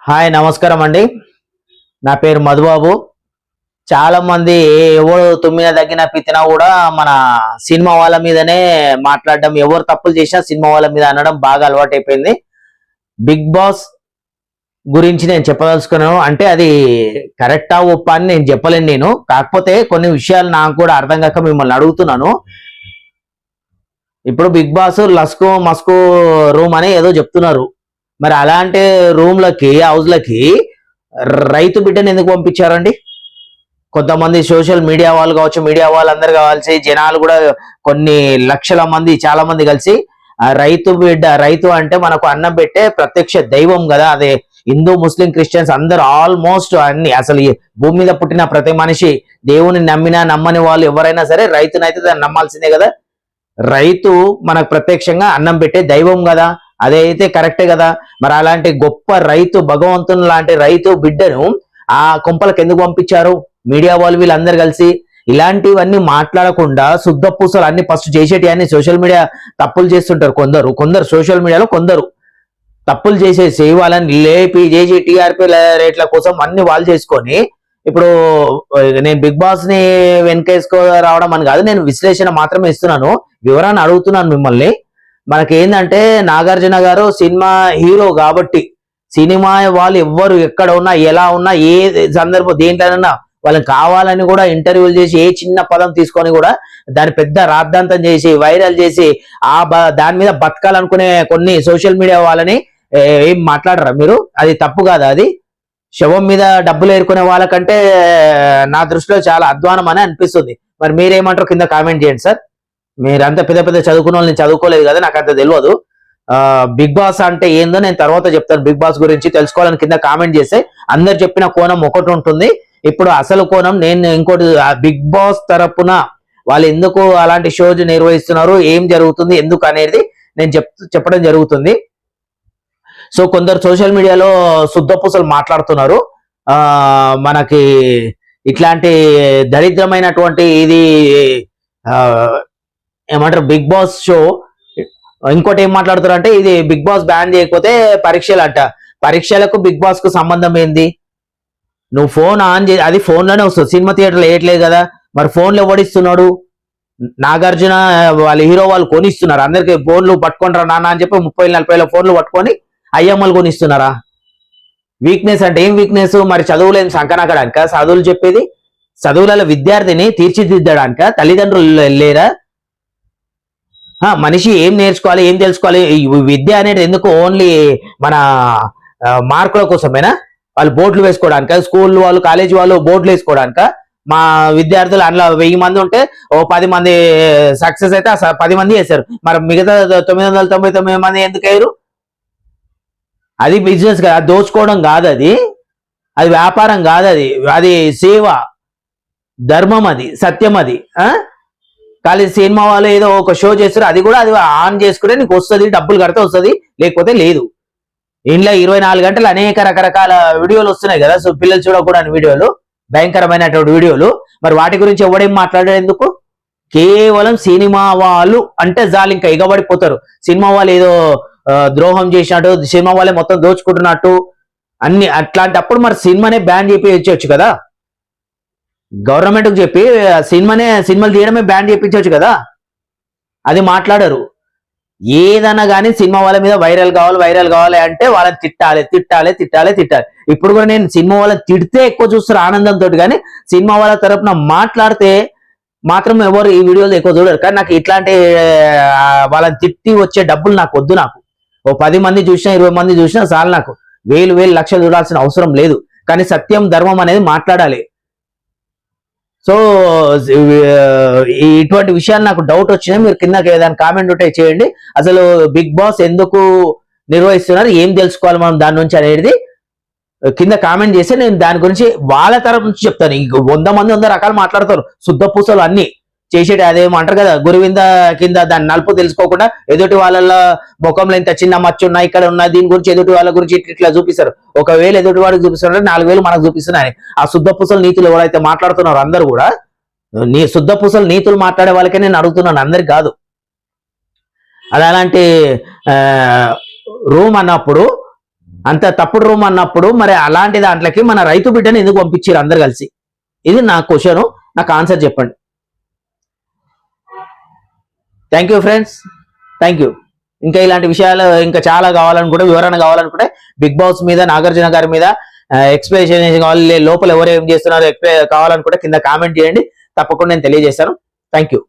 Hi నమస్కారం అండి. నా పేరు మధుబాబు. చాలా మంది ఎవరు తుమ్మిన దగ్గిన పిత్తినా కూడా మన సినిమా వాళ్ళ మీదనే మాట్లాడడం, ఎవరు తప్పులు చేసినా సినిమా వాళ్ళ మీద అనడం బాగా అలవాటైపోయింది. బిగ్ బాస్ గురించి నేను చెప్పదలుచుకున్నాను. అంటే అది కరెక్టా ఒప్పా అని నేను చెప్పలేను. కాకపోతే కొన్ని విషయాలు నాకు కూడా అర్థం కాక మిమ్మల్ని అడుగుతున్నాను. ఇప్పుడు బిగ్ బాస్ లస్కో మస్కో రూమ్ అని ఏదో చెప్తున్నారు. మరి అలాంటి రూమ్లకి హౌస్లకి రైతు బిడ్డను ఎందుకు పంపించారండి? కొంతమంది సోషల్ మీడియా వాళ్ళు కావచ్చు, మీడియా వాళ్ళందరూ కావాల్సి జనాలు కూడా కొన్ని లక్షల మంది చాలా మంది కలిసి రైతు బిడ్డ, రైతు అంటే మనకు అన్నం పెట్టే ప్రత్యక్ష దైవం కదా. అదే హిందూ ముస్లిం క్రిస్టియన్స్ అందరూ ఆల్మోస్ట్ అన్ని, అసలు ఈ భూమి మీద పుట్టిన ప్రతి మనిషి దేవుని నమ్మినా నమ్మని వాళ్ళు ఎవరైనా సరే రైతునైతే దాన్ని నమ్మాల్సిందే కదా. రైతు మనకు ప్రత్యక్షంగా అన్నం పెట్టే దైవం కదా, అదైతే కరెక్టే కదా. మరి అలాంటి గొప్ప రైతు, భగవంతుని లాంటి రైతు బిడ్డను ఆ కొంపలకు ఎందుకు పంపించారు మీడియా వాళ్ళు వీళ్ళందరూ కలిసి? ఇలాంటివన్నీ మాట్లాడకుండా శుద్ధ పూసలు అన్ని ఫస్ట్ చేసేటి అన్ని సోషల్ మీడియా తప్పులు చేస్తుంటారు. కొందరు సోషల్ మీడియాలో కొందరు తప్పులు చేసేసి వాళ్ళని లేపి చేసి టీఆర్పీ రేట్ల కోసం అన్ని వాళ్ళు చేసుకొని, ఇప్పుడు నేను బిగ్ బాస్ ని వెనకేసుకో రావడం అని కాదు, నేను విశ్లేషణ మాత్రమే ఇస్తున్నాను, వివరాన్ని అడుగుతున్నాను మిమ్మల్ని. మనకేందంటే నాగార్జున గారు సినిమా హీరో కాబట్టి సినిమా వాళ్ళు ఎవ్వరు ఎక్కడ ఉన్నా ఎలా ఉన్నా ఏ సందర్భం దేంట్లోనన్నా వాళ్ళని కావాలని కూడా ఇంటర్వ్యూలు చేసి ఏ చిన్న పదం తీసుకొని కూడా దాన్ని పెద్ద రాద్ధాంతం చేసి వైరల్ చేసి దాని మీద బతకాలనుకునే కొన్ని సోషల్ మీడియా వాళ్ళని ఏం మాట్లాడరా మీరు? అది తప్పు కాదా? అది శవం మీద డబ్బులు ఏరుకునే వాళ్ళకంటే నా దృష్టిలో చాలా అధ్వానం అని అనిపిస్తుంది. మరి మీరేమంటారు? కింద కామెంట్ చేయండి సార్. మీరంతా పెద్ద పెద్ద చదువుకున్న వాళ్ళని చదువుకోలేదు కదా, నాకు అంత తెలియదు. బిగ్ బాస్ అంటే ఏందో నేను తర్వాత చెప్తాను. బిగ్ బాస్ గురించి తెలుసుకోవాలని కింద కామెంట్ చేస్తే అందరు చెప్పిన కోణం ఒకటి ఉంటుంది. ఇప్పుడు అసలు కోణం నేను ఇంకోటి, బిగ్ బాస్ తరపున వాళ్ళు ఎందుకు అలాంటి షోస్ నిర్వహిస్తున్నారు, ఏం జరుగుతుంది, ఎందుకు అనేది నేను చెప్పడం జరుగుతుంది. సో కొందరు సోషల్ మీడియాలో శుద్ధపూసలు మాట్లాడుతున్నారు. మనకి ఇట్లాంటి దరిద్రమైనటువంటి ఇది ఏమంటారు బిగ్ బాస్ షో. ఇంకోటి ఏం మాట్లాడుతారు అంటే ఇది బిగ్ బాస్ బ్యాన్ చేయకపోతే పరీక్షలు అంట. పరీక్షలకు బిగ్ బాస్ కు సంబంధం ఏంది? నువ్వు ఫోన్ ఆన్ చే, అది ఫోన్ లోనే వస్తుంది, సినిమా థియేటర్లో వేయట్లేదు కదా. మరి ఫోన్లు ఎవడిస్తున్నాడు? నాగార్జున వాళ్ళ హీరో వాళ్ళు కొనిస్తున్నారు అందరికి. ఫోన్లు పట్టుకుంటారా నాన్న అని చెప్పి 30-40 ఫోన్లు పట్టుకొని అయ్యమ్మలు కొనిస్తున్నారా? వీక్నెస్ అంటే ఏం వీక్నెస్? మరి చదువులేని సంకనాకడానిక చదువులు చెప్పేది? చదువులలో విద్యార్థిని తీర్చిదిద్దడానిక తల్లిదండ్రులు లేరా? మనిషి ఏం నేర్చుకోవాలి, ఏం తెలుసుకోవాలి? విద్య అనేది ఎందుకు? ఓన్లీ మన మార్కుల కోసమేనా? వాళ్ళు బోర్డులు వేసుకోవడానిక? స్కూల్ వాళ్ళు కాలేజీ వాళ్ళు బోర్డులు వేసుకోవడానిక? మా విద్యార్థులు అందులో 1000 మంది ఉంటే ఓ 10 మంది సక్సెస్ అయితే 10 మంది వేశారు, మరి మిగతా 999 మంది ఎందుకు అయ్యారు? అది బిజినెస్ కదా, దోచుకోవడం కాదు, అది వ్యాపారం కాదు, అది సేవ, ధర్మం, అది సత్యం. అది ఖాళీ సినిమా వాళ్ళు ఏదో ఒక షో చేస్తారు, అది కూడా అది ఆన్ చేసుకుంటే నీకు వస్తుంది, డబ్బులు కడితే వస్తుంది, లేకపోతే లేదు. ఇంట్లో 24 గంటలు అనేక రకరకాల వీడియోలు వస్తున్నాయి కదా, సో పిల్లలు చూడకూడని వీడియోలు, భయంకరమైనటువంటి వీడియోలు. మరి వాటి గురించి ఎవడేం మాట్లాడారు ఎందుకు? కేవలం సినిమా వాళ్ళు అంటే చాలు ఇంకా ఎగబడిపోతారు. సినిమా వాళ్ళు ఏదో ద్రోహం చేసినట్టు, సినిమా వాళ్ళే మొత్తం దోచుకుంటున్నట్టు అన్ని. అట్లాంటప్పుడు మరి సినిమానే బ్యాన్ చేయించవచ్చు కదా, గవర్నమెంట్కి చెప్పి సినిమాలు తీయడమే బ్యాన్ చేయించవచ్చు కదా. అది మాట్లాడరు. ఏదన్నా కానీ సినిమా వాళ్ళ మీద వైరల్ కావాలి అంటే వాళ్ళని తిట్టాలి. ఇప్పుడు కూడా నేను సినిమా వాళ్ళని తిడితే ఎక్కువ చూస్తారు ఆనందంతో, కానీ సినిమా వాళ్ళ తరపున మాట్లాడితే మాత్రం ఎవరు ఈ వీడియోలు ఎక్కువ చూడరు. కానీ నాకు ఇట్లాంటి వాళ్ళని తిట్టి వచ్చే డబ్బులు నాకు వద్దు. నాకు ఓ 10 మంది చూసినా 20 మంది చూసినా చాలు, నాకు వేలు లక్షలు చూడాల్సిన అవసరం లేదు. కానీ సత్యం ధర్మం అనేది మాట్లాడాలి. సో ఇటువంటి విషయాలు నాకు డౌట్ వచ్చినాయి, మీరు కిందకి ఏదైనా కామెంట్ ఉంటే చేయండి. అసలు బిగ్ బాస్ ఎందుకు నిర్వహిస్తున్నారు, ఏం తెలుసుకోవాలి మనం దాని నుంచి అనేది కింద కామెంట్ చేస్తే నేను దాని గురించి వాళ్ళ తరపు నుంచి చెప్తాను. 100 మంది 100 రకాలు మాట్లాడతారు, శుద్ధ పూసలు అన్ని చేసేటి. అదేమంటారు కదా, గురువింద కింద దాన్ని నలుపు తెలుసుకోకుండా ఎదుటి వాళ్ళ ముఖంలో ఇంత చిన్న మచ్చు ఉన్నాయి, ఇక్కడ ఉన్న దీని గురించి ఎదుటి వాళ్ళ గురించి ఇట్లా చూపిస్తారు. ఒకవేళ ఎదుటి వాడికి చూపిస్తున్నారంటే 4000 మనకు చూపిస్తున్నాయి. ఆ శుద్ధ పూసలు నీతులు ఎవరైతే మాట్లాడుతున్నారో అందరూ కూడా శుద్ధ పూసలు నీతులు మాట్లాడే వాళ్ళకే నేను అడుగుతున్నాను, అందరికి కాదు. అది అలాంటి రూమ్ అన్నప్పుడు అంత తప్పుడు రూమ్ అన్నప్పుడు మరి అలాంటి దాంట్లోకి మన రైతు బిడ్డని ఎందుకు పంపించారు అందరు కలిసి? ఇది నా క్వశ్చన్, నాకు ఆన్సర్ చెప్పండి. Thank you friends, thank you. ఇంకా ఇలాంటి విషయాలు ఇంకా చాలా కావాలనుకుంటే, వివరణ కావాలనుకుంటే బిగ్ బాస్ మీద, నాగార్జున గారి మీద ఎక్స్ప్లెనేషన్ కావాలి, లోపల ఎవరు ఏం చేస్తున్నారు కావాలనుకుంటే కింద కామెంట్ చేయండి, తప్పకుండా నేను తెలియజేస్తాను. Thank you.